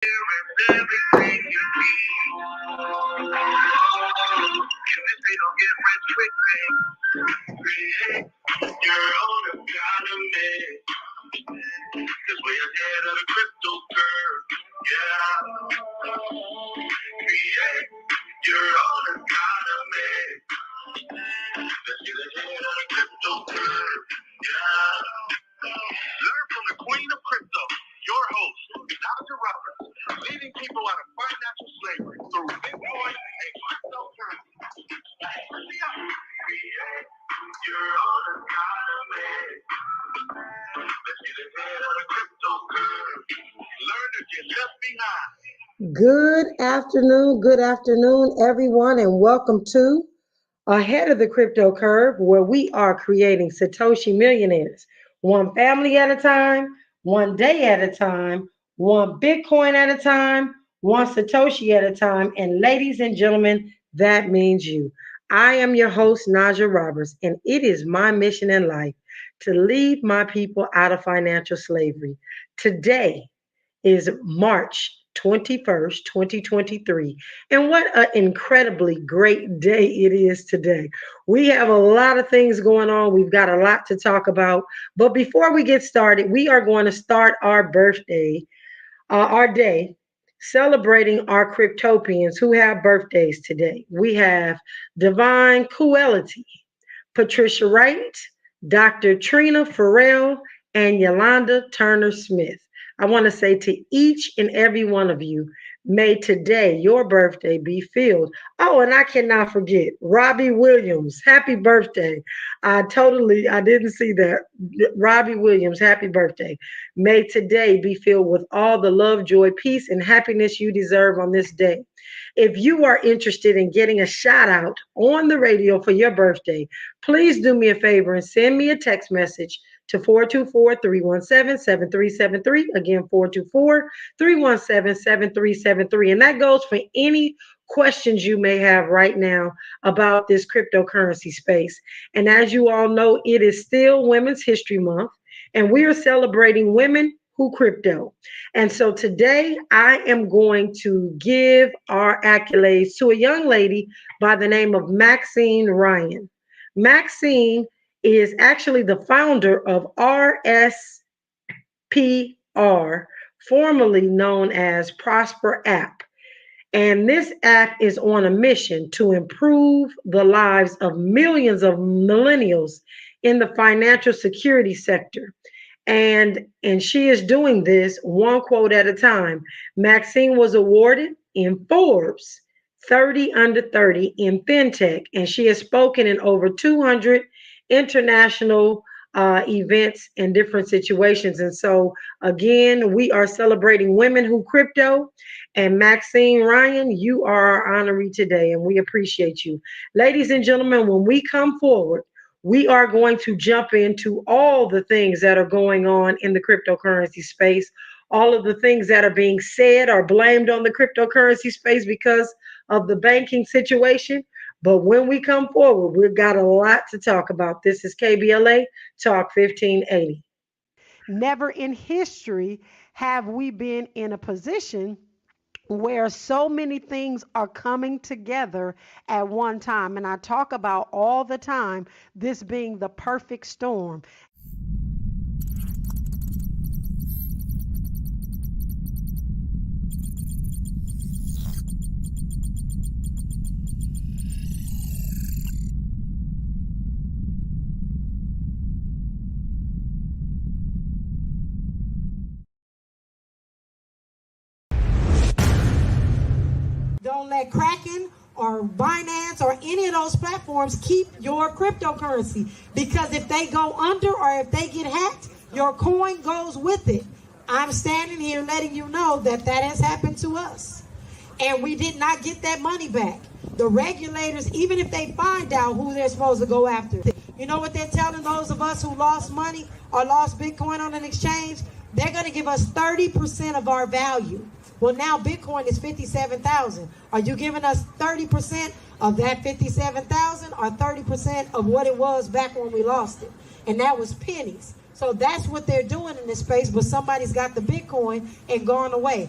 everything you need. Even if they don't get rich quick, create your own economy. Cause we're ahead of the crypto curve. Yeah. Create your own economy. Let's get ahead of the crypto curve. Yeah. Learn from the queen of crypto, your host, Najah Roberts, leading people out of financial slavery through Bitcoin and cryptocurrency. Create your own economy. Let's get ahead of the crypto curve. Learn to get left behind. Good afternoon, everyone, and welcome to Ahead of the Crypto Curve, where we are creating Satoshi millionaires, one family at a time, one day at a time, one Bitcoin at a time, one Satoshi at a time. And ladies and gentlemen, that means you. I am your host, Najah Roberts, and it is my mission in life to lead my people out of financial slavery. Today is March 21st, 2023. And what an incredibly great day it is today. We have a lot of things going on. We've got a lot to talk about. But before we get started, we are going to start our day, celebrating our Cryptopians who have birthdays today. We have Divine Coelity, Patricia Wright, Dr. Trina Farrell, and Yolanda Turner Smith. I want to say to each and every one of you, may today your birthday be filled. Oh, and I cannot forget Robbie Williams. Happy birthday. I didn't see that. Robbie Williams, happy birthday. May today be filled with all the love, joy, peace, and happiness you deserve on this day. If you are interested in getting a shout out on the radio for your birthday, please do me a favor and send me a text message to 424-317-7373. Again, 424-317-7373. And that goes for any questions you may have right now about this cryptocurrency space. And as you all know, it is still Women's History Month, and we are celebrating women who crypto. And so today I am going to give our accolades to a young lady by the name of Maxine Ryan. Maxine is actually the founder of RSPR, formerly known as Prosper App. And this app is on a mission to improve the lives of millions of millennials in the financial security sector. And she is doing this one quote at a time. Maxine was awarded in Forbes 30 under 30 in fintech, and she has spoken in over 200 international events and different situations. And so, again, we are celebrating women who crypto. And Maxine Ryan, you are our honoree today, and we appreciate you. Ladies and gentlemen, when we come forward, we are going to jump into all the things that are going on in the cryptocurrency space, all of the things that are being said or blamed on the cryptocurrency space because of the banking situation. But when we come forward, we've got a lot to talk about. This is KBLA Talk 1580. Never in history have we been in a position where so many things are coming together at one time. And I talk about all the time this being the perfect storm. Don't let Kraken or Binance or any of those platforms keep your cryptocurrency, because if they go under or if they get hacked, your coin goes with it. I'm standing here letting you know that has happened to us, and we did not get that money back. The regulators, even if they find out who they're supposed to go after, you know what they're telling those of us who lost money or lost Bitcoin on an exchange? They're going to give us 30% of our value. Well, now Bitcoin is 57,000. Are you giving us 30% of that 57,000 or 30% of what it was back when we lost it? And that was pennies. So that's what they're doing in this space, but somebody's got the Bitcoin and gone away.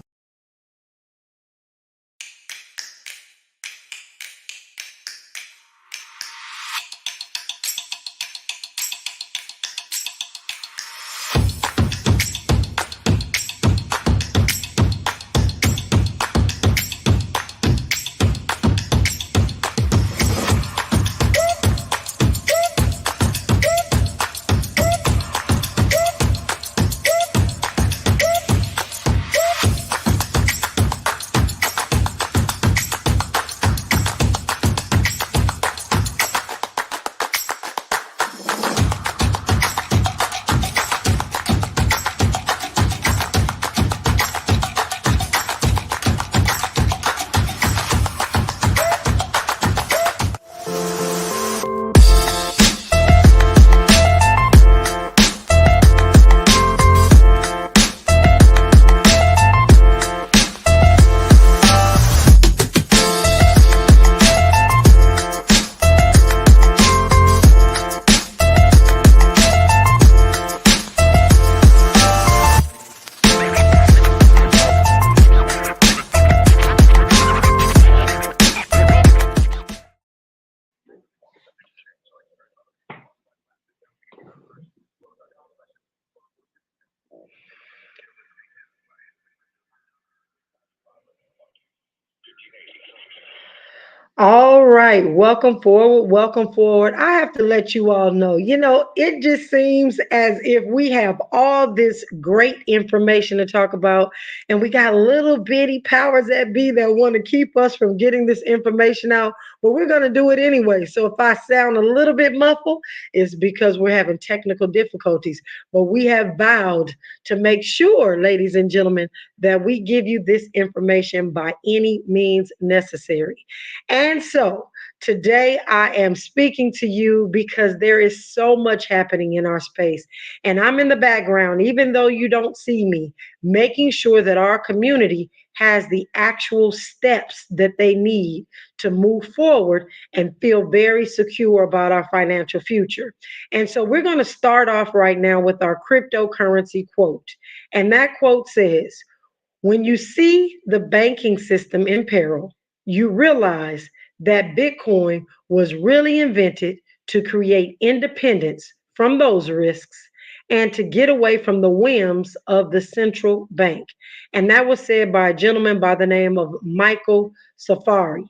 All right, welcome forward, welcome forward. I have to let you all know, it just seems as if we have all this great information to talk about, and we got little bitty powers that be that want to keep us from getting this information out, but we're going to do it anyway. So if I sound a little bit muffled, it's because we're having technical difficulties, but we have vowed to make sure, ladies and gentlemen, that we give you this information by any means necessary. And so today I am speaking to you because there is so much happening in our space. And I'm in the background, even though you don't see me, making sure that our community has the actual steps that they need to move forward and feel very secure about our financial future. And so we're going to start off right now with our cryptocurrency quote. And that quote says, when you see the banking system in peril, you realize that Bitcoin was really invented to create independence from those risks and to get away from the whims of the central bank. And that was said by a gentleman by the name of Michael Safari.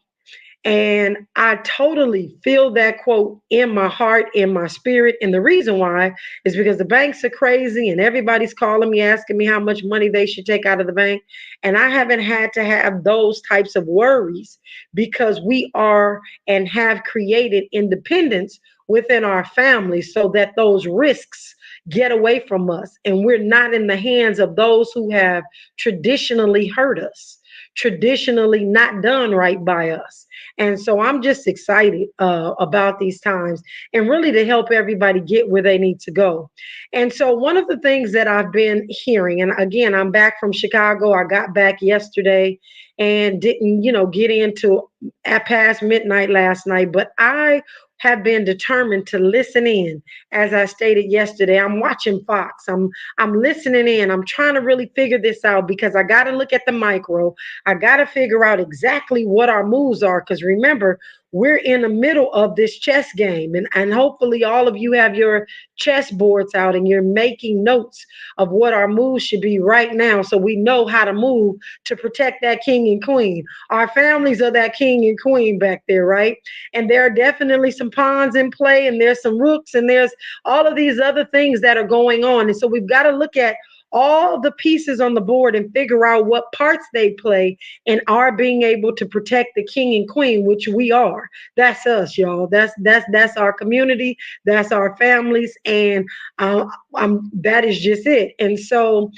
And I totally feel that quote in my heart, in my spirit. And the reason why is because the banks are crazy and everybody's calling me, asking me how much money they should take out of the bank. And I haven't had to have those types of worries because we are and have created independence within our families so that those risks get away from us and we're not in the hands of those who have traditionally hurt us, traditionally not done right by us. And so I'm just excited about these times and really to help everybody get where they need to go. And so one of the things that I've been hearing, and again, I'm back from Chicago. I got back yesterday and didn't, get into at past midnight last night, but I have been determined to listen in. As I stated yesterday, I'm watching Fox. I'm listening in. I'm trying to really figure this out because I got to look at the micro. I got to figure out exactly what our moves are because remember, we're in the middle of this chess game. And hopefully all of you have your chess boards out and you're making notes of what our moves should be right now so we know how to move to protect that king and queen. Our families are that king and queen back there, right? And there are definitely some pawns in play and there's some rooks and there's all of these other things that are going on. And so we've got to look at all the pieces on the board and figure out what parts they play in our being able to protect the king and queen, which we are. That's us, y'all. That's our community. That's our families, and that is just it. And so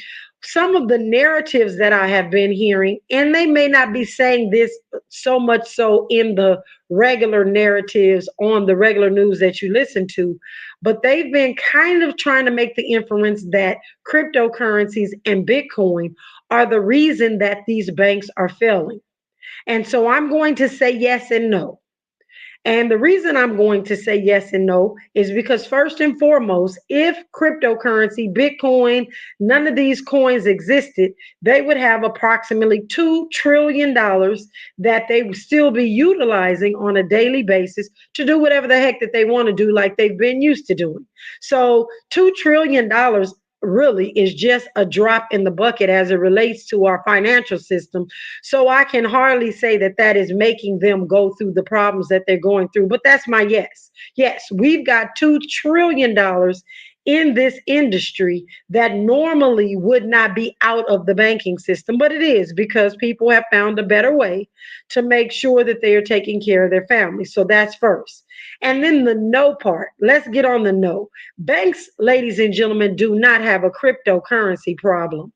some of the narratives that I have been hearing, and they may not be saying this so much so in the regular narratives on the regular news that you listen to, but they've been kind of trying to make the inference that cryptocurrencies and Bitcoin are the reason that these banks are failing. And so I'm going to say yes and no. And the reason I'm going to say yes and no is because, first and foremost, if cryptocurrency, Bitcoin, none of these coins existed, they would have approximately $2 trillion that they would still be utilizing on a daily basis to do whatever the heck that they want to do, like they've been used to doing. So, $2 trillion really is just a drop in the bucket as it relates to our financial system. So I can hardly say that that is making them go through the problems that they're going through. But that's my yes. Yes, we've got $2 trillion in this industry that normally would not be out of the banking system, but it is because people have found a better way to make sure that they are taking care of their families. So that's first. And then the no part. Let's get on the no. Banks, ladies and gentlemen, do not have a cryptocurrency problem.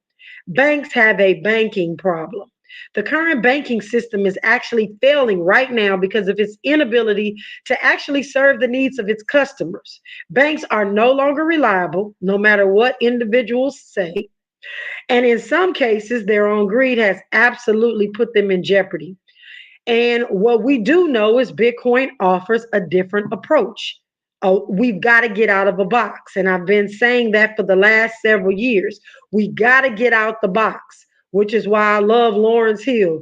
Banks have a banking problem. The current banking system is actually failing right now because of its inability to actually serve the needs of its customers. Banks are no longer reliable, no matter what individuals say. And in some cases, their own greed has absolutely put them in jeopardy. And what we do know is Bitcoin offers a different approach. We've got to get out of a box. And I've been saying that for the last several years. We got to get out the box, which is why I love Lawrence Hill.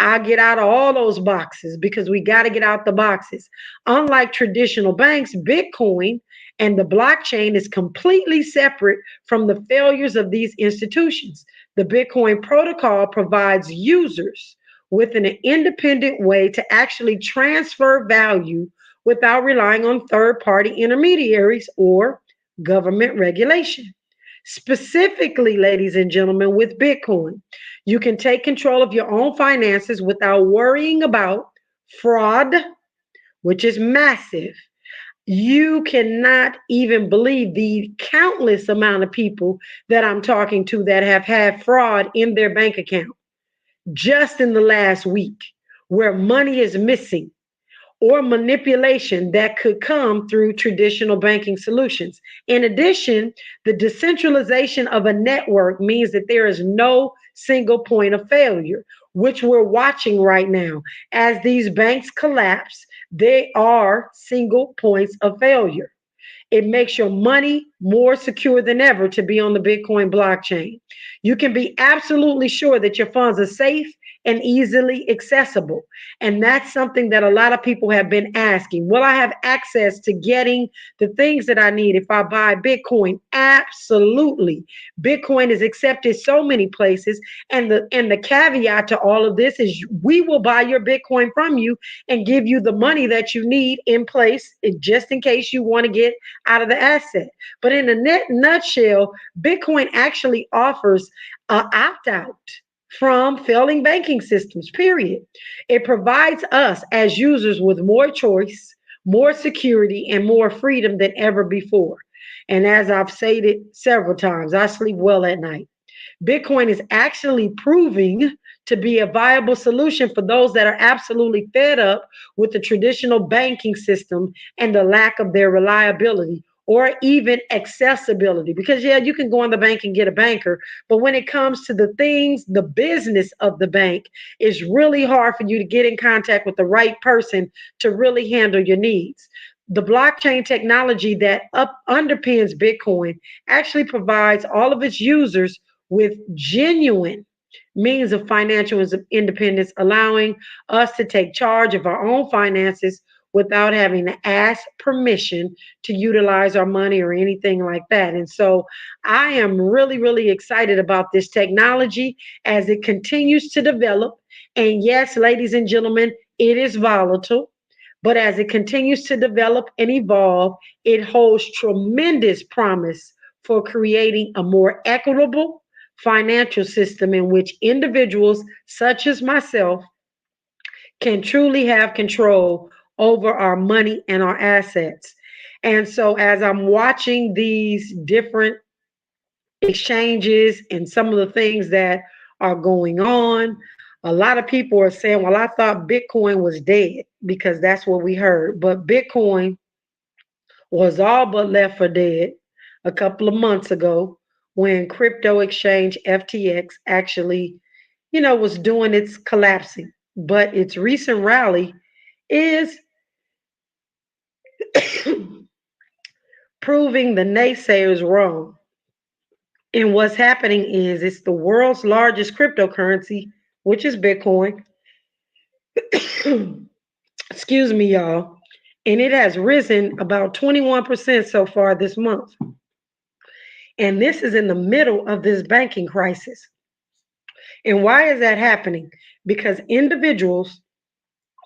I get out of all those boxes because we got to get out the boxes. Unlike traditional banks, Bitcoin and the blockchain is completely separate from the failures of these institutions. The Bitcoin protocol provides users with an independent way to actually transfer value without relying on third party intermediaries or government regulation. Specifically, ladies and gentlemen, with Bitcoin, you can take control of your own finances without worrying about fraud, which is massive. You cannot even believe the countless amount of people that I'm talking to that have had fraud in their bank account just in the last week, where money is missing or manipulation that could come through traditional banking solutions. In addition, the decentralization of a network means that there is no single point of failure, which we're watching right now. As these banks collapse, they are single points of failure. It makes your money more secure than ever to be on the Bitcoin blockchain. You can be absolutely sure that your funds are safe and easily accessible. And that's something that a lot of people have been asking. Will I have access to getting the things that I need if I buy Bitcoin? Absolutely. Bitcoin is accepted so many places. And the caveat to all of this is we will buy your Bitcoin from you and give you the money that you need in place just in case you want to get out of the asset. But in a nutshell, Bitcoin actually offers an opt out from failing banking systems, period. It provides us as users with more choice, more security, and more freedom than ever before. And as I've stated several times, I sleep well at night. Bitcoin is actually proving to be a viable solution for those that are absolutely fed up with the traditional banking system and the lack of their reliability or even accessibility. Because, yeah, you can go in the bank and get a banker, but when it comes to the things, the business of the bank, it's really hard for you to get in contact with the right person to really handle your needs. The blockchain technology that underpins Bitcoin actually provides all of its users with genuine means of financial independence, allowing us to take charge of our own finances without having to ask permission to utilize our money or anything like that. And so I am really, really excited about this technology as it continues to develop. And yes, ladies and gentlemen, it is volatile. But as it continues to develop and evolve, it holds tremendous promise for creating a more equitable financial system in which individuals such as myself can truly have control over our money and our assets. And so, as I'm watching these different exchanges and some of the things that are going on, a lot of people are saying, well, I thought Bitcoin was dead because that's what we heard. But Bitcoin was all but left for dead a couple of months ago when crypto exchange FTX actually, was doing its collapsing. But its recent rally is proving the naysayers wrong. And what's happening is it's the world's largest cryptocurrency, which is Bitcoin. Excuse me, y'all. And it has risen about 21% so far this month. And this is in the middle of this banking crisis. And why is that happening? Because individuals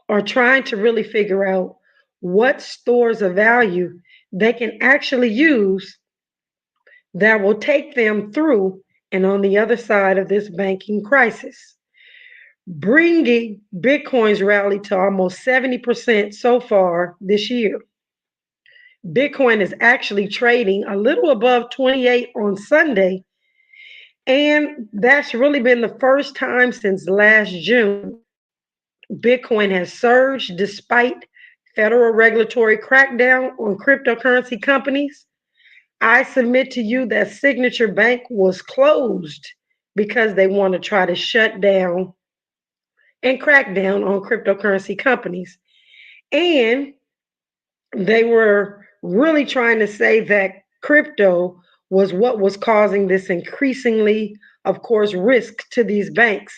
are trying to really figure out what stores of value they can actually use that will take them through and on the other side of this banking crisis, bringing Bitcoin's rally to almost 70% so far this year. Bitcoin is actually trading a little above 28 on Sunday, and that's really been the first time since last June. Bitcoin has surged despite federal regulatory crackdown on cryptocurrency companies. I submit to you that Signature Bank was closed because they want to try to shut down and crack down on cryptocurrency companies. And they were really trying to say that crypto was what was causing this increasingly, of course, risk to these banks.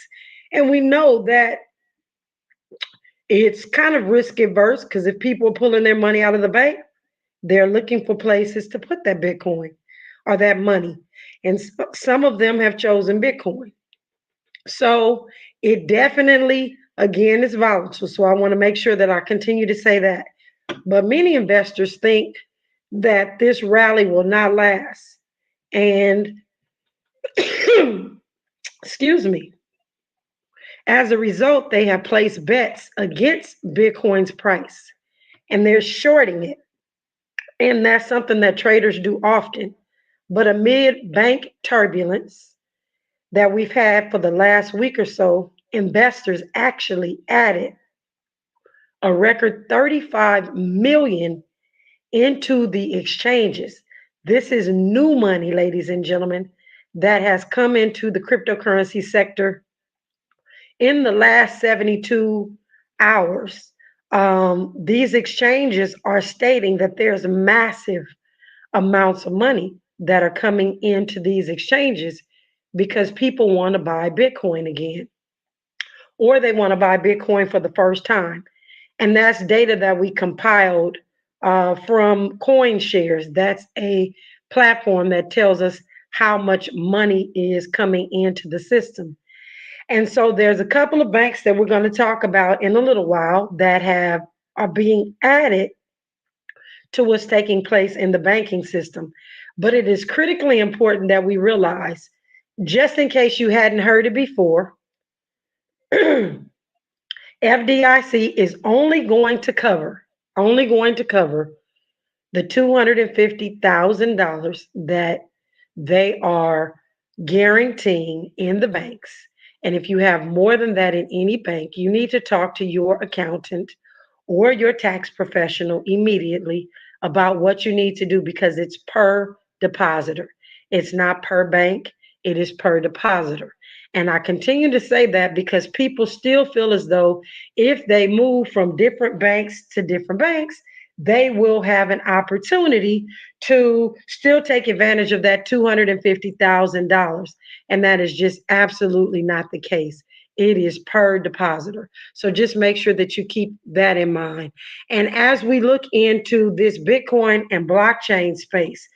And we know that it's kind of risk averse because if people are pulling their money out of the bank, they're looking for places to put that Bitcoin or that money. And some of them have chosen Bitcoin. So It definitely, again, is volatile. So I want to make sure that I continue to say that. But many investors think that this rally will not last. And excuse me, as a result, they have placed bets against Bitcoin's price and they're shorting it. And that's something that traders do often. But amid bank turbulence that we've had for the last week or so, investors actually added a record 35 million into the exchanges. This is new money, ladies and gentlemen, that has come into the cryptocurrency sector in the last 72 hours. These exchanges are stating that there's massive amounts of money that are coming into these exchanges because people want to buy Bitcoin again, or they want to buy Bitcoin for the first time. And that's data that we compiled from CoinShares. That's a platform that tells us how much money is coming into the system. And so there's a couple of banks that we're going to talk about in a little while that have are being added to what's taking place in the banking system. But it is critically important that we realize, just in case you hadn't heard it before, FDIC is only going to cover the $250,000 that they are guaranteeing in the banks. And if you have more than that in any bank, you need to talk to your accountant or your tax professional immediately about what you need to do because it's per depositor. It's not per bank, it is per depositor. And I continue to say that because people still feel as though if they move from different banks to different banks, they will have an opportunity to still take advantage of that $250,000. And that is just absolutely not the case. It is per depositor. So just make sure that you keep that in mind. And as we look into this Bitcoin and blockchain space,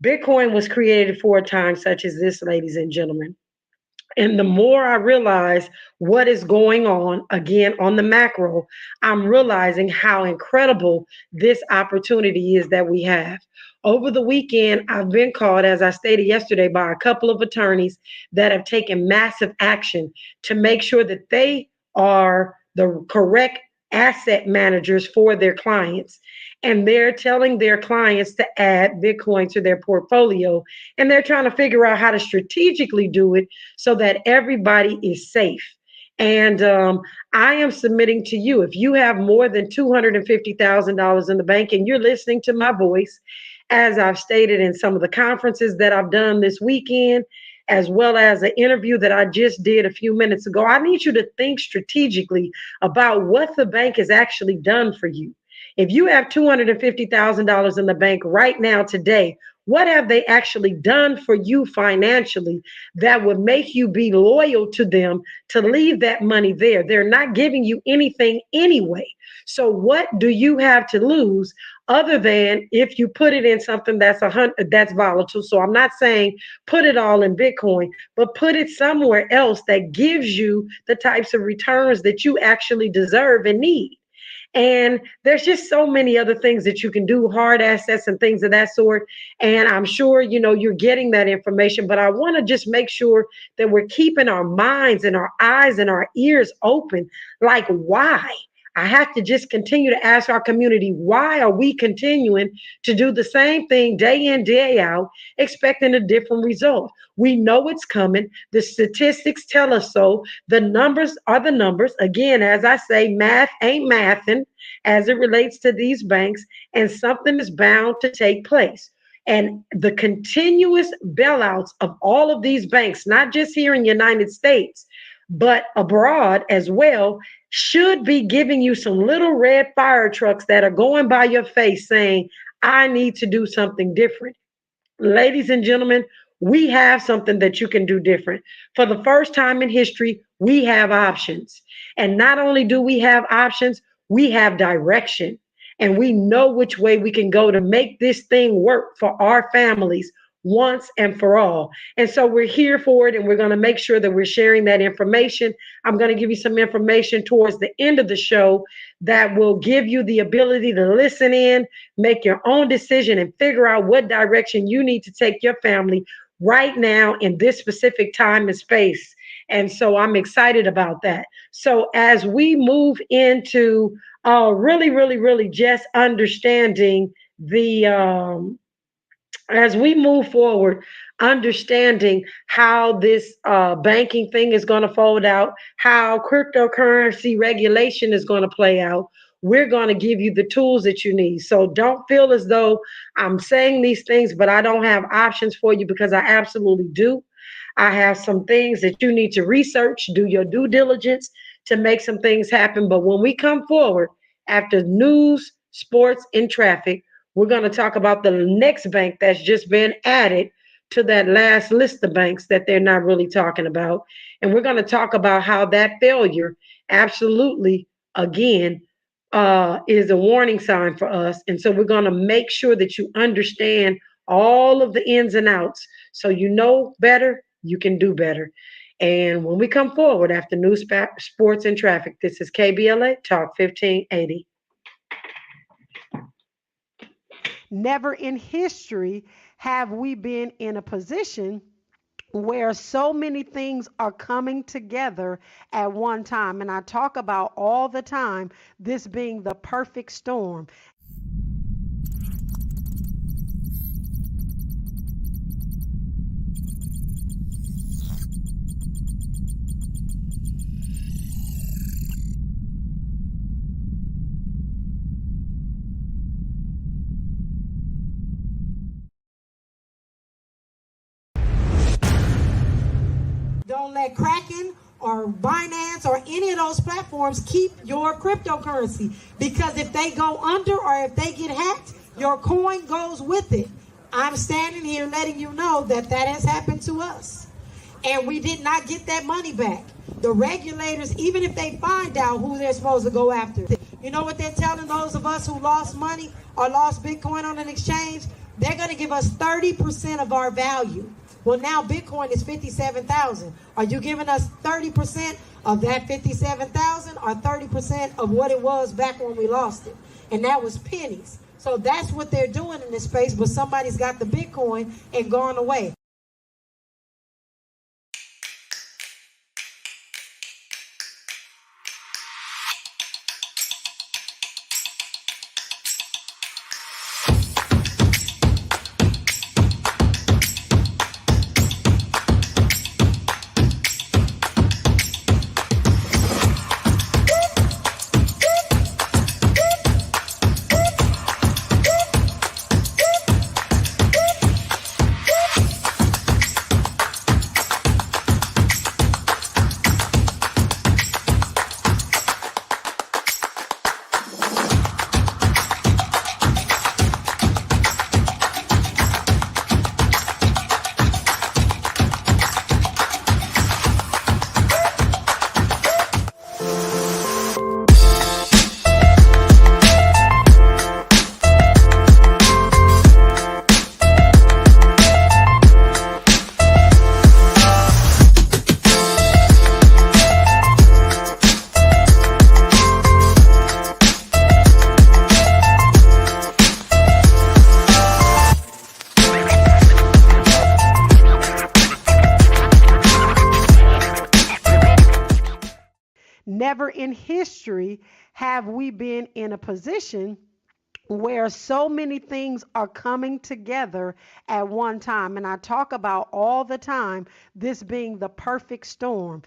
Bitcoin was created for a time such as this, ladies and gentlemen. And the more I realize what is going on, again, on the macro, I'm realizing how incredible this opportunity is that we have. Over the weekend, I've been called, as I stated yesterday, by a couple of attorneys that have taken massive action to make sure that they are the correct asset managers for their clients. And they're telling their clients to add Bitcoin to their portfolio. And they're trying to figure out how to strategically do it so that everybody is safe. And I am submitting to you, if you have more than $250,000 in the bank and you're listening to my voice, as I've stated in some of the conferences that I've done this weekend, as well as an interview that I just did a few minutes ago, I need you to think strategically about what the bank has actually done for you. If you have $250,000 in the bank right now today, what have they actually done for you financially that would make you be loyal to them to leave that money there? They're not giving you anything anyway. So what do you have to lose other than if you put it in something that's volatile? So I'm not saying put it all in Bitcoin, but put it somewhere else that gives you the types of returns that you actually deserve and need. And there's just so many other things that you can do, hard assets and things of that sort. And I'm sure, you're getting that information, but I want to just make sure that we're keeping our minds and our eyes and our ears open. Like, why? I have to just continue to ask our community, why are we continuing to do the same thing day in, day out, expecting a different result? We know it's coming. The statistics tell us so. The numbers are the numbers. Again, as I say, math ain't mathing as it relates to these banks, and something is bound to take place. And the continuous bailouts of all of these banks, not just here in the United States, but abroad as well, should be giving you some little red fire trucks that are going by your face saying, I need to do something different. Ladies and gentlemen, we have something that you can do different. For the first time in history, we have options. And not only do we have options, we have direction. And we know which way we can go to make this thing work for our families once and for all. And so we're here for it, and we're going to make sure that we're sharing that information. I'm going to give you some information towards the end of the show that will give you the ability to listen in, make your own decision, and figure out what direction you need to take your family right now in this specific time and space. And so I'm excited about that. So as we move into really just understanding the as we move forward, understanding how this banking thing is going to fold out, how cryptocurrency regulation is going to play out, we're going to give you the tools that you need. So don't feel as though I'm saying these things, but I don't have options for you, because I absolutely do. I have some things that you need to research, do your due diligence to make some things happen. But when we come forward after news, sports, and traffic, we're going to talk about the next bank that's just been added to that last list of banks that they're not really talking about. And we're going to talk about how that failure absolutely, again, is a warning sign for us. And so we're going to make sure that you understand all of the ins and outs so you know better, you can do better. And when we come forward after news, sports, and traffic, this is KBLA Talk 1580. Never in history have we been in a position where so many things are coming together at one time. And I talk about all the time this being the perfect storm. Don't let Kraken or Binance or any of those platforms keep your cryptocurrency, because if they go under or if they get hacked, your coin goes with it. I'm standing here letting you know that that has happened to us, and we did not get that money back. The regulators, even if they find out who they're supposed to go after, you know what they're telling those of us who lost money or lost Bitcoin on an exchange? They're going to give us 30% of our value. Well, now Bitcoin is 57,000. Are you giving us 30% of that 57,000 or 30% of what it was back when we lost it? And that was pennies. So that's what they're doing in this space, but somebody's got the Bitcoin and gone away. Never in history have we been in a position where so many things are coming together at one time. And I talk about all the time this being the perfect storm.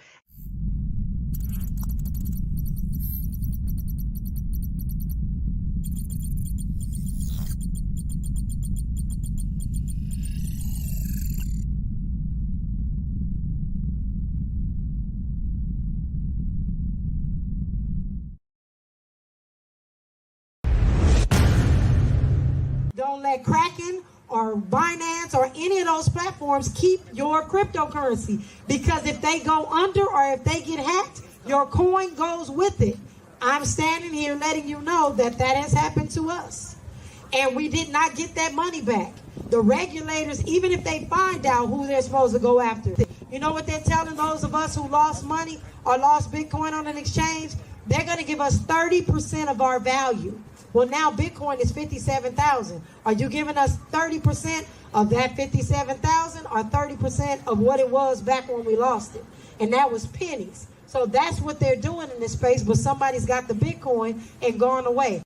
Don't let Kraken or Binance or any of those platforms keep your cryptocurrency, because if they go under or if they get hacked, your coin goes with it. I'm standing here letting you know that that has happened to us, and we did not get that money back. The regulators, even if they find out who they're supposed to go after, you know what they're telling those of us who lost money or lost Bitcoin on an exchange? They're going to give us 30% of our value. Well, now Bitcoin is 57,000. Are you giving us 30% of that 57,000 or 30% of what it was back when we lost it? And that was pennies. So that's what they're doing in this space, but somebody's got the Bitcoin and gone away.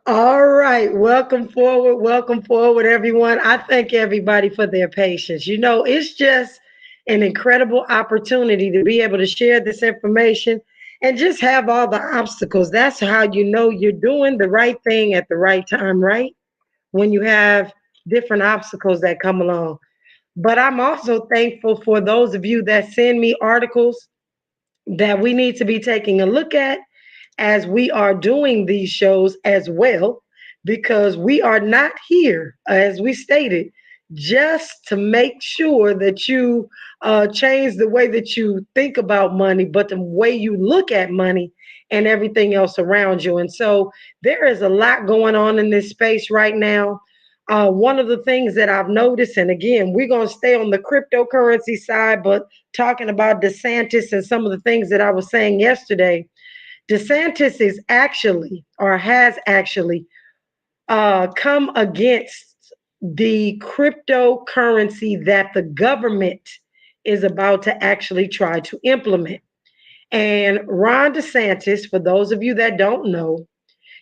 All right, welcome forward, everyone. I thank everybody for their patience. You know, it's just an incredible opportunity to be able to share this information and just have all the obstacles. That's how you know you're doing the right thing at the right time, right? When you have different obstacles that come along. But I'm also thankful for those of you that send me articles that we need to be taking a look at as we are doing these shows as well, because we are not here, as we stated, just to make sure that you change the way that you think about money, but the way you look at money and everything else around you. And so there is a lot going on in this space right now. One of the things that I've noticed, and again, we're going to stay on the cryptocurrency side, but talking about DeSantis and some of the things that I was saying yesterday, DeSantis is actually, or has actually, come against the cryptocurrency that the government is about to actually try to implement. And Ron DeSantis, for those of you that don't know,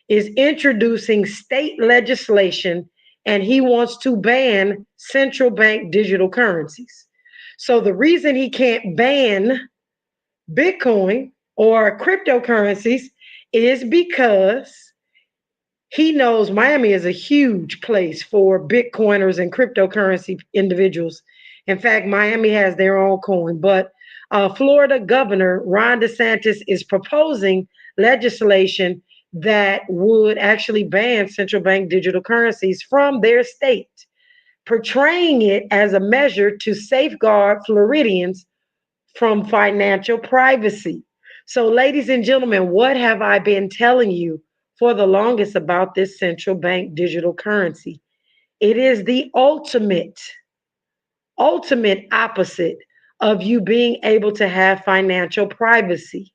is introducing state legislation, and he wants to ban central bank digital currencies. So the reason he can't ban Bitcoin or cryptocurrencies is because he knows Miami is a huge place for Bitcoiners and cryptocurrency individuals. In fact, Miami has their own coin, but Florida Governor Ron DeSantis is proposing legislation that would actually ban central bank digital currencies from their state, portraying it as a measure to safeguard Floridians from financial privacy. So, ladies and gentlemen, what have I been telling you for the longest about this central bank digital currency? It is the ultimate opposite of you being able to have financial privacy.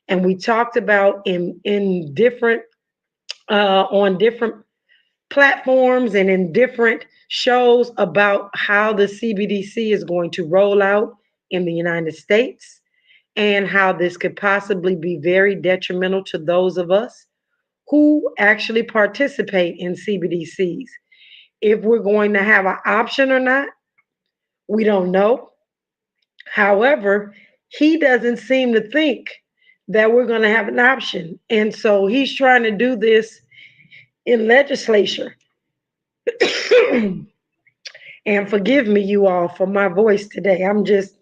And we talked about in different on different platforms and in different shows about how the CBDC is going to roll out in the United States. and how this could possibly be very detrimental to those of us who actually participate in CBDCs. If we're going to have an option or not, we don't know. However, he doesn't seem to think that we're going to have an option. And so he's trying to do this in legislature. And forgive me, you all, for my voice today. I'm just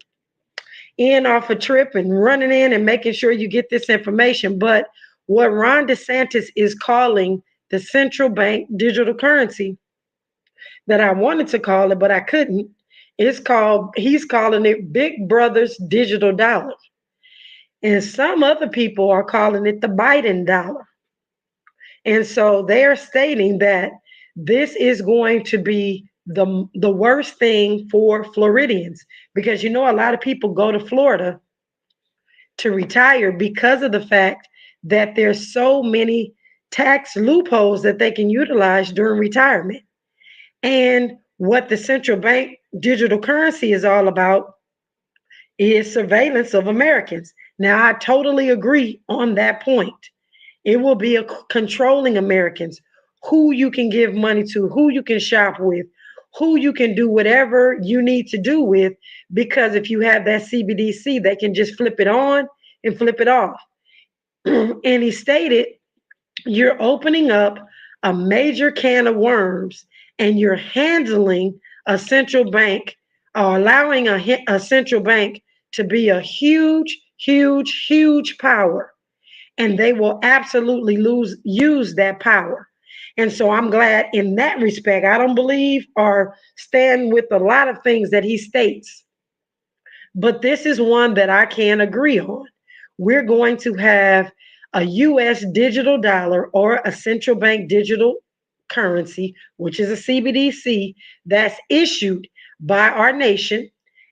in off a trip and running in and making sure you get this information. But what Ron DeSantis is calling the central bank digital currency, that I wanted to call it, but I couldn't, he's calling it Big Brother's digital dollar. And some other people are calling it the Biden dollar. And so they're stating that this is going to be the worst thing for Floridians, because you know a lot of people go to Florida to retire because of the fact that there's so many tax loopholes that they can utilize during retirement. And what the central bank digital currency is all about is surveillance of Americans. Now, I totally agree on that point. It will be controlling Americans, who you can give money to, who you can shop with, who you can do whatever you need to do with, because if you have that CBDC, they can just flip it on and flip it off. And he stated, you're opening up a major can of worms, and you're handling a central bank, or allowing a central bank to be a huge, huge, huge power. And they will absolutely use that power. And so I'm glad in that respect. I don't believe or stand with a lot of things that he states, but this is one that I can agree on. We're going to have a US digital dollar, or a central bank digital currency, which is a CBDC that's issued by our nation.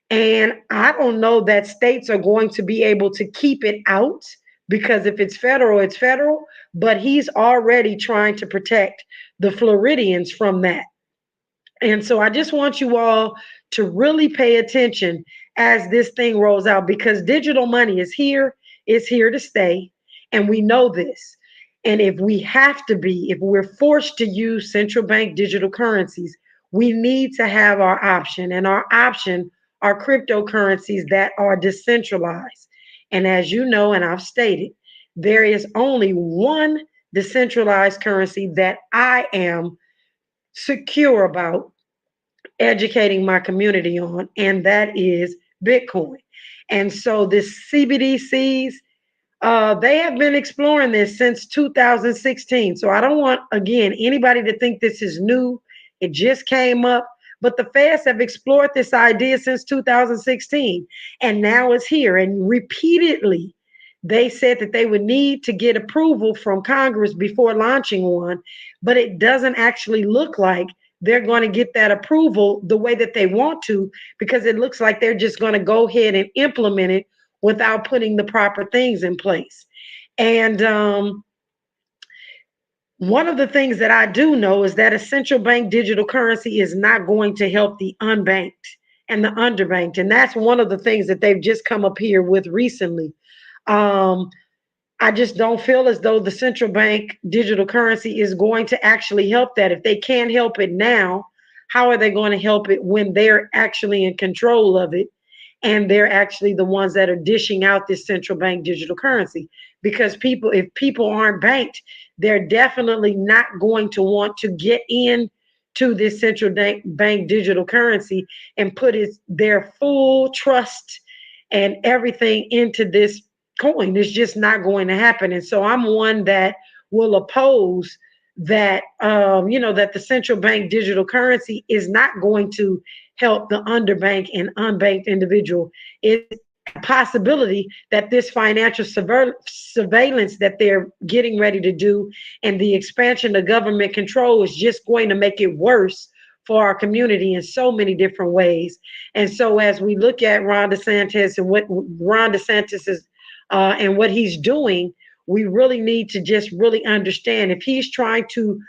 And I don't know that states are going to be able to keep it out, because if it's federal, it's federal. But he's already trying to protect the Floridians from that. And so I just want you all to really pay attention as this thing rolls out, because digital money is here, it's here to stay, and we know this. And if we're forced to use central bank digital currencies, we need to have our option, and our option are cryptocurrencies that are decentralized. And as you know, and I've stated, there is only one decentralized currency that I am secure about educating my community on, and that is Bitcoin. And so this CBDCs, they have been exploring this since 2016. So I don't want, again, anybody to think this is new. It just came up. But the feds have explored this idea since 2016, and now it's here. And repeatedly, they said that they would need to get approval from Congress before launching one, but it doesn't actually look like they're going to get that approval the way that they want to, because it looks like they're just going to go ahead and implement it without putting the proper things in place. And one of the things that I do know is that a central bank digital currency is not going to help the unbanked and the underbanked. And that's one of the things that they've just come up here with recently. Um, I just don't feel as though the central bank digital currency is going to actually help that. If they can't help it now, how are they going to help it when they're actually in control of it? And they're actually the ones that are dishing out this central bank digital currency. Because if people aren't banked, they're definitely not going to want to get in to this central bank digital currency and put their full trust and everything into this coin. It's just not going to happen. And so I'm one that will oppose that, that the central bank digital currency is not going to help the underbanked and unbanked individual. It's a possibility that this financial surveillance that they're getting ready to do, and the expansion of government control, is just going to make it worse for our community in so many different ways. And so as we look at Ron DeSantis and what Ron DeSantis is and what he's doing, we really need to just really understand, if he's trying to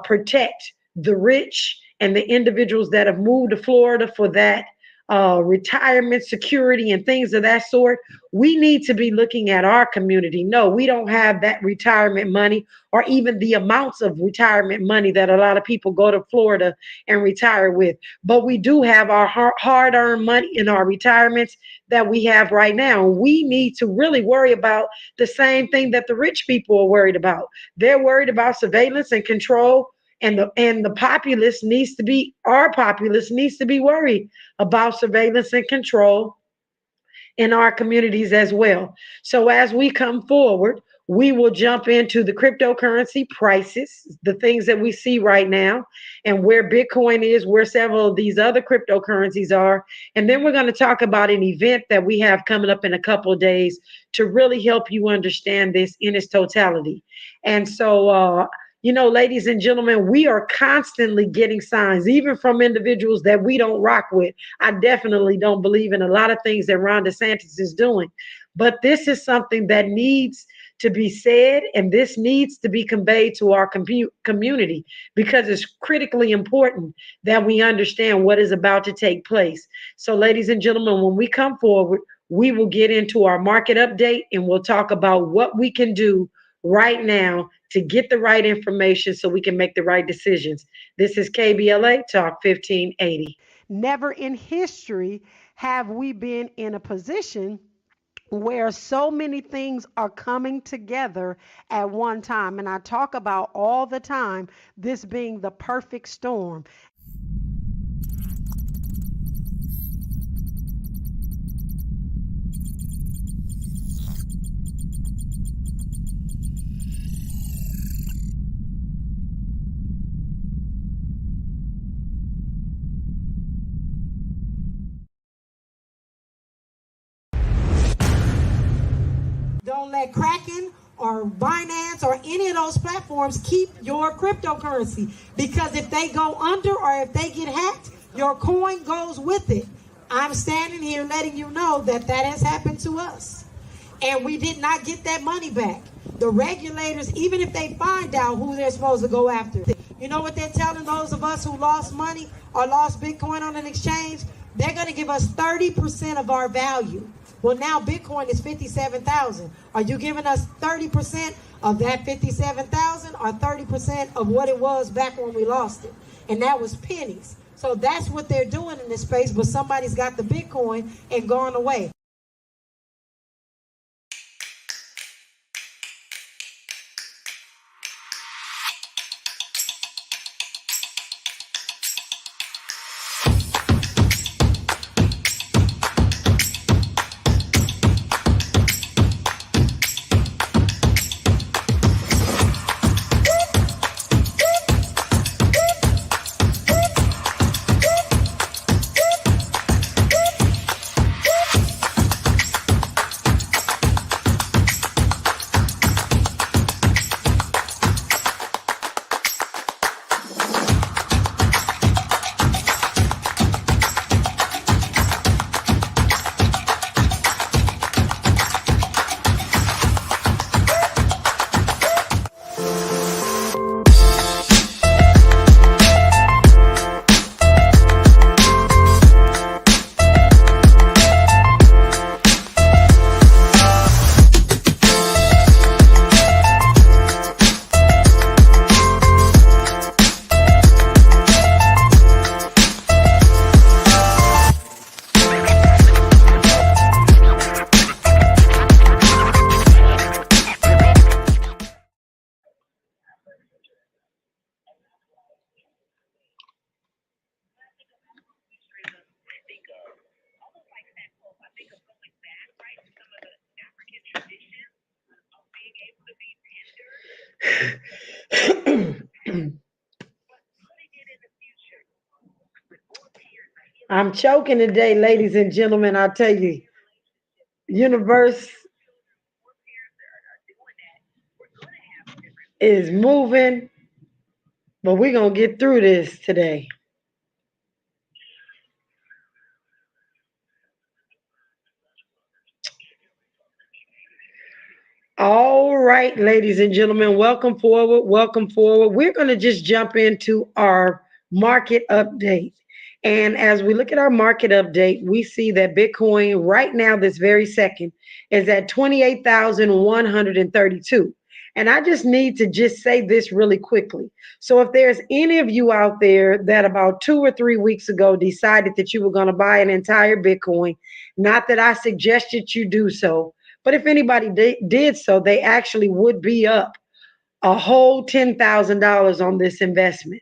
protect the rich and the individuals that have moved to Florida for that retirement security and things of that sort, we need to be looking at our community. No, we don't have that retirement money or even the amounts of retirement money that a lot of people go to Florida and retire with. But we do have our hard earned money in our retirements that we have right now. We need to really worry about the same thing that the rich people are worried about. They're worried about surveillance and control. And the populace needs to be, our populace needs to be worried about surveillance and control in our communities as well. So as we come forward, we will jump into the cryptocurrency prices, the things that we see right now, and where Bitcoin is, where several of these other cryptocurrencies are. And then we're going to talk about an event that we have coming up in a couple of days to really help you understand this in its totality. And so, ladies and gentlemen, we are constantly getting signs, even from individuals that we don't rock with. I definitely don't believe in a lot of things that Ron DeSantis is doing. But this is something that needs to be said, and this needs to be conveyed to our community because it's critically important that we understand what is about to take place. So, ladies and gentlemen, when we come forward, we will get into our market update and we'll talk about what we can do right now to get the right information so we can make the right decisions. This is KBLA Talk 1580. Never in history have we been in a position where so many things are coming together at one time. And I talk about all the time this being the perfect storm. Don't let Kraken or Binance or any of those platforms keep your cryptocurrency, because if they go under or if they get hacked, your coin goes with it. I'm standing here letting you know that that has happened to us, and we did not get that money back. The regulators, even if they find out who they're supposed to go after, you know what they're telling those of us who lost money or lost Bitcoin on an exchange? They're going to give us 30% of our value. Well, now Bitcoin is 57,000. Are you giving us 30% of that 57,000 or 30% of what it was back when we lost it? And that was pennies. So that's what they're doing in this space, but somebody's got the Bitcoin and gone away. I'm choking today, ladies and gentlemen. I tell you, universe is moving, but we're gonna get through this today. All right, ladies and gentlemen, welcome forward. Welcome forward. We're going to just jump into our market update. And as we look at our market update, we see that Bitcoin right now, this very second, is at 28,132. And I just need to just say this really quickly. So if there's any of you out there that about 2 or 3 weeks ago decided that you were going to buy an entire Bitcoin, not that I suggested you do so, but if anybody did so, they actually would be up a whole $10,000 on this investment.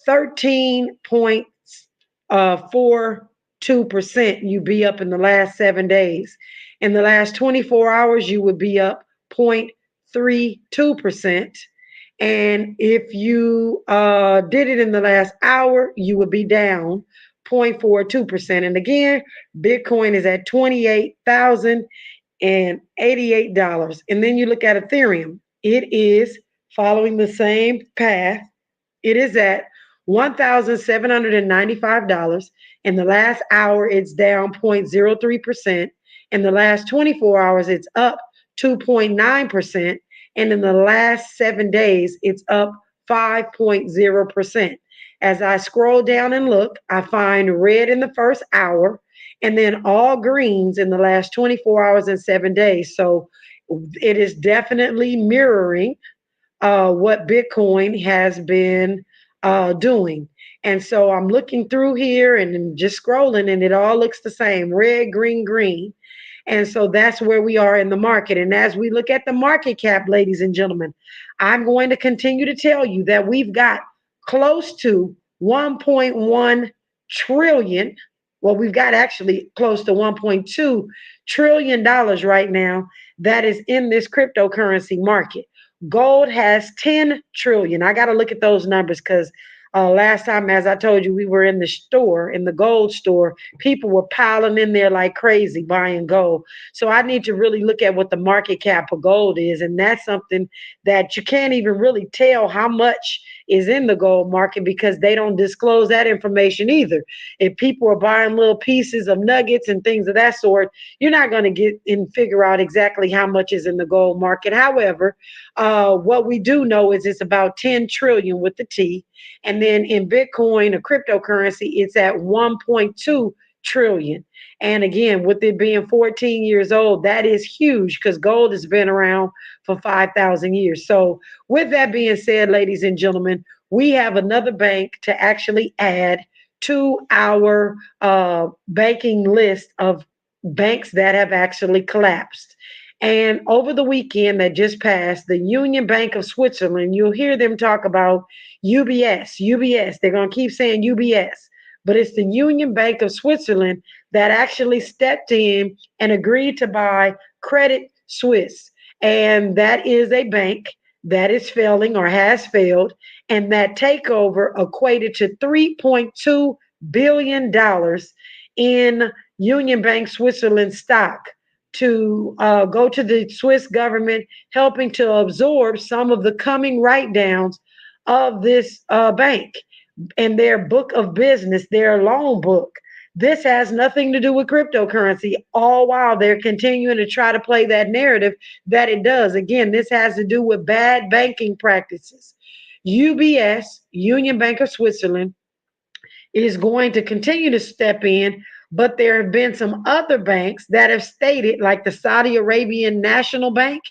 13.42% you be up in the last 7 days. In the last 24 hours, you would be up 0.32%. And if you did it in the last hour, you would be down 0.42%. And again, Bitcoin is at $28,088. And then you look at Ethereum, it is following the same path. It is at $1,795. In the last hour, it's down 0.03%. In the last 24 hours, it's up 2.9%. And in the last 7 days, it's up 5.0%. As I scroll down and look, I find red in the first hour and then all greens in the last 24 hours and 7 days. So it is definitely mirroring what Bitcoin has been doing. And so I'm looking through here and just scrolling, and it all looks the same: red, green, green. And so that's where we are in the market. And as we look at the market cap, ladies and gentlemen, I'm going to continue to tell you that we've got close to 1.1 trillion. Well, we've got actually close to $1.2 trillion right now that is in this cryptocurrency market. Gold has 10 trillion. I got to look at those numbers because last time, as I told you, we were in the store, in the gold store. People were piling in there like crazy buying gold. So I need to really look at what the market cap of gold is. And that's something that you can't even really tell how much is in the gold market because they don't disclose that information either. If people are buying little pieces of nuggets and things of that sort, you're not going to get and figure out exactly how much is in the gold market. However, what we do know is it's about 10 trillion with the T. And then in Bitcoin, a cryptocurrency, it's at 1.2 trillion. And again, with it being 14 years old, that is huge because gold has been around for 5,000 years. So, with that being said, ladies and gentlemen, we have another bank to actually add to our banking list of banks that have actually collapsed. And over the weekend that just passed, the Union Bank of Switzerland, you'll hear them talk about UBS, UBS. They're going to keep saying UBS, but it's the Union Bank of Switzerland that actually stepped in and agreed to buy Credit Suisse. And that is a bank that is failing or has failed. And that takeover equated to $3.2 billion in Union Bank Switzerland stock to go to the Swiss government, helping to absorb some of the coming write downs of this bank and their book of business, their loan book. This has nothing to do with cryptocurrency, all while they're continuing to try to play that narrative that it does. Again, this has to do with bad banking practices. UBS, Union Bank of Switzerland, is going to continue to step in, but there have been some other banks that have stated, like the Saudi Arabian National Bank,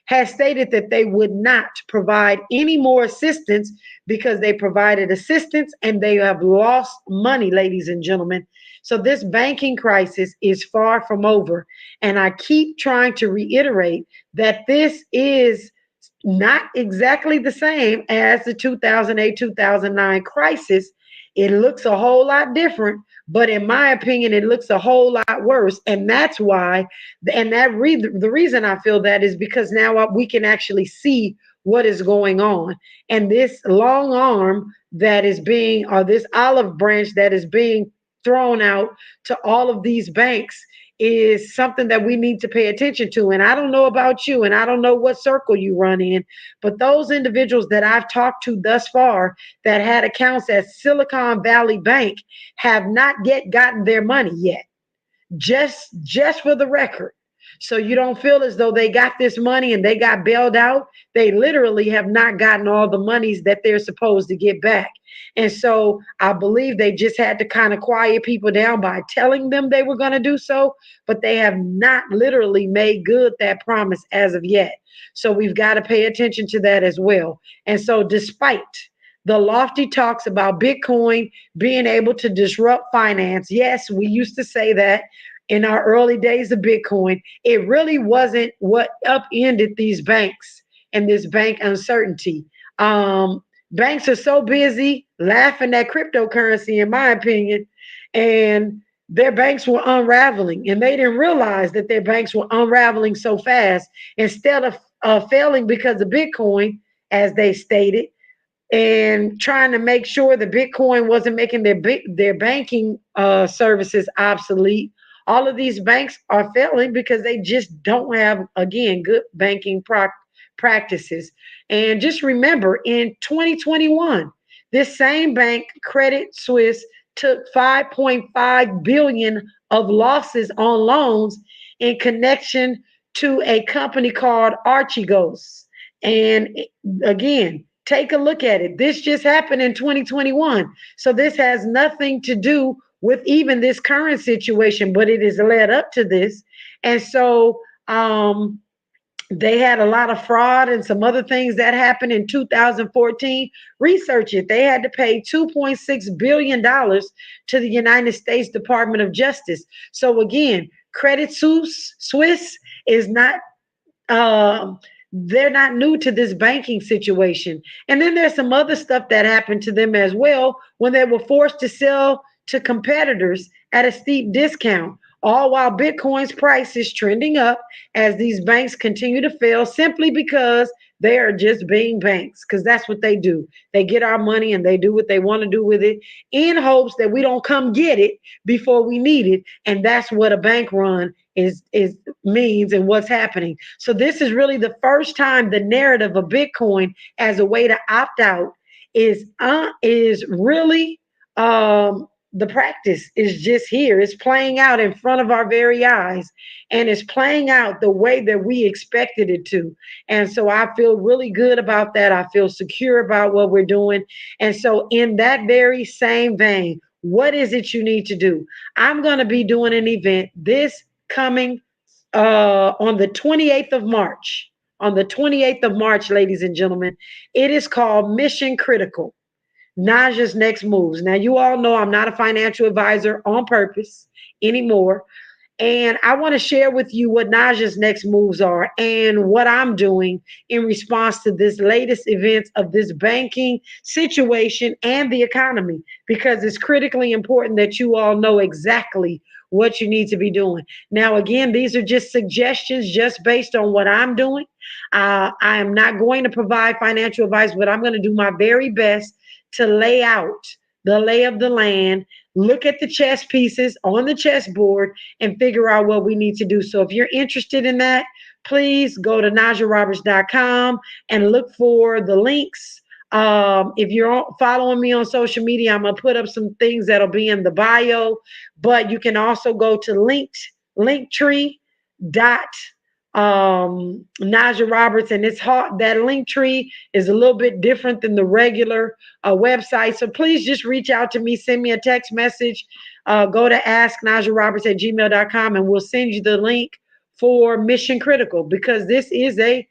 has stated that they would not provide any more assistance because they provided assistance and they have lost money, ladies and gentlemen. So this banking crisis is far from over. And I keep trying to reiterate that this is not exactly the same as the 2008 2009 crisis. It looks a whole lot different, but in my opinion, it looks a whole lot worse. And that's why, and the reason I feel that is because now we can actually see what is going on. And this long arm that is being, or this olive branch that is being thrown out to all of these banks is something that we need to pay attention to. And I don't know about you, and I don't know what circle you run in, but those individuals that I've talked to thus far that had accounts at Silicon Valley Bank have not yet gotten their money yet. Just for the record. So you don't feel as though they got this money and they got bailed out. They literally have not gotten all the monies that they're supposed to get back. And so I believe they just had to kind of quiet people down by telling them they were going to do so, but they have not literally made good that promise as of yet. So we've got to pay attention to that as well. And so, despite the lofty talks about Bitcoin being able to disrupt finance, yes, we used to say that in our early days of Bitcoin. It really wasn't what upended these banks and this bank uncertainty. Banks are so busy laughing at cryptocurrency, in my opinion, and their banks were unraveling, and they didn't realize that their banks were unraveling so fast. Instead of failing because of Bitcoin, as they stated, and trying to make sure that Bitcoin wasn't making their banking services obsolete. All of these banks are failing because they just don't have, again, good banking practices. And just remember, in 2021, this same bank, Credit Suisse, took 5.5 billion of losses on loans in connection to a company called Archegos. And again, take a look at it. This just happened in 2021. So this has nothing to do with even this current situation, but it has led up to this. And so they had a lot of fraud and some other things that happened in 2014. Research it. They had to pay $2.6 billion to the United States Department of Justice. So again, Credit Suisse is not they're not new to this banking situation. And then there's some other stuff that happened to them as well when they were forced to sell to competitors at a steep discount, all while Bitcoin's price is trending up as these banks continue to fail simply because they are just being banks, because that's what they do. They get our money and they do what they want to do with it in hopes that we don't come get it before we need it. And that's what a bank run is means and what's happening. So this is really the first time the narrative of Bitcoin as a way to opt out is really the practice is just here. It's playing out in front of our very eyes, and it's playing out the way that we expected it to. And so I feel really good about that. I feel secure about what we're doing. And so in that very same vein, what is it you need to do? I'm going to be doing an event this coming on the 28th of March. On the 28th of March, ladies and gentlemen, it is called Mission Critical. Najah's next moves. Now, you all know I'm not a financial advisor on purpose anymore. And I want to share with you what Najah's next moves are and what I'm doing in response to this latest events of this banking situation and the economy, because it's critically important that you all know exactly what you need to be doing. Now, again, these are just suggestions just based on what I'm doing. I am not going to provide financial advice, but I'm going to do my very best to lay out the lay of the land, look at the chess pieces on the chessboard, and figure out what we need to do. So if you're interested in that, please go to najahroberts.com and look for the links. If you're following me on social media, I'm going to put up some things that'll be in the bio, but you can also go to linktree dot Najah Roberts, and it's hard. That link tree is a little bit different than the regular website. So please just reach out to me, send me a text message, go to asknajahroberts@gmail.com, and we'll send you the link for Mission Critical, because this is a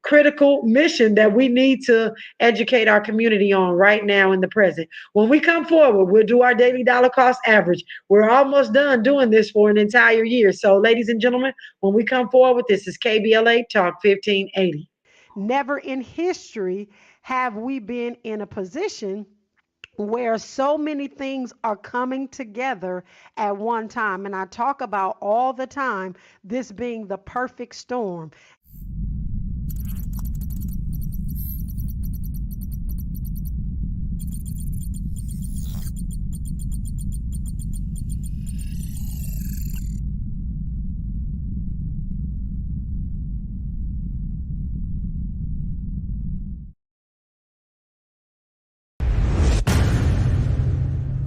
critical mission that we need to educate our community on right now in the present. When we come forward, we'll do our daily dollar cost average. We're almost done doing this for an entire year. So, ladies and gentlemen, when we come forward, this is KBLA Talk 1580. Never in history have we been in a position where so many things are coming together at one time. And I talk about all the time this being the perfect storm.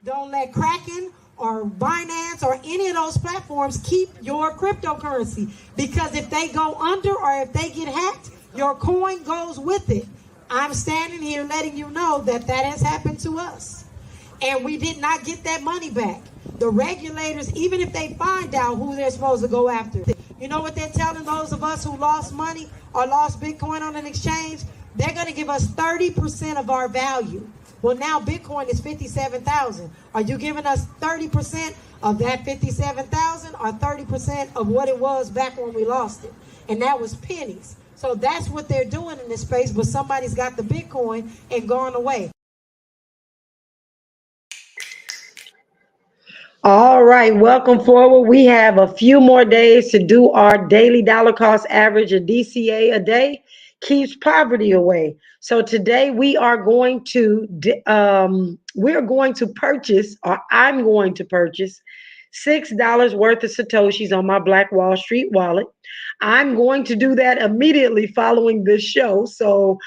Don't let cracking or Binance or any of those platforms, keep your cryptocurrency. Because if they go under or if they get hacked, your coin goes with it. I'm standing here letting you know that that has happened to us. And we did not get that money back. The regulators, even if they find out who they're supposed to go after, you know what they're telling those of us who lost money or lost Bitcoin on an exchange? They're going to give us 30% of our value. Well, now Bitcoin is 57,000. Are you giving us 30% of that 57,000 or 30% of what it was back when we lost it? And that was pennies. So that's what they're doing in this space, but somebody's got the Bitcoin and gone away. All right, welcome forward. We have a few more days to do our daily dollar cost average, a DCA a day keeps poverty away. So today we are going to purchase, or I'm going to purchase $6 worth of Satoshis on my Black Wall Street wallet. I'm going to do that immediately following this show. So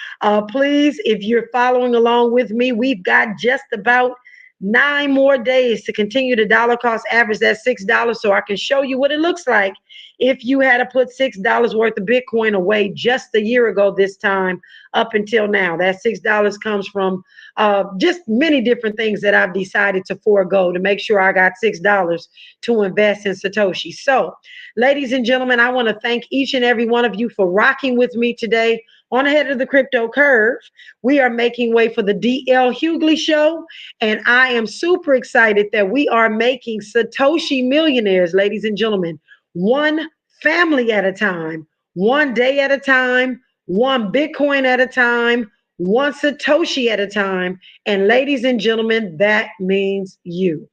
please, if you're following along with me, we've got just about 9 more days to continue the dollar cost average, that $6, so I can show you what it looks like if you had to put $6 worth of Bitcoin away just a year ago this time up until now. That $6 comes from just many different things that I've decided to forego to make sure I got $6 to invest in Satoshi. So, ladies and gentlemen, I want to thank each and every one of you for rocking with me today on Ahead of the Crypto Curve. We are making way for the D.L. Hughley Show, and I am super excited that we are making Satoshi millionaires, ladies and gentlemen, one family at a time, one day at a time, one Bitcoin at a time, one Satoshi at a time. And ladies and gentlemen, that means you.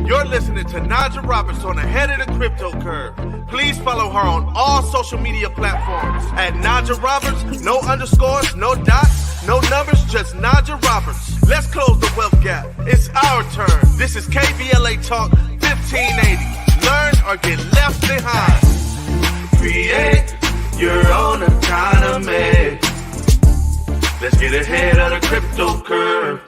You're listening to Najah Roberts on Ahead of the Crypto Curve. Please follow her on all social media platforms at Najah Roberts. No underscores, no dots, no numbers, just Najah Roberts. Let's close the wealth gap. It's our turn. This is KBLA Talk 1580. Learn or get left behind. Create your own economy. Let's get ahead of the crypto curve.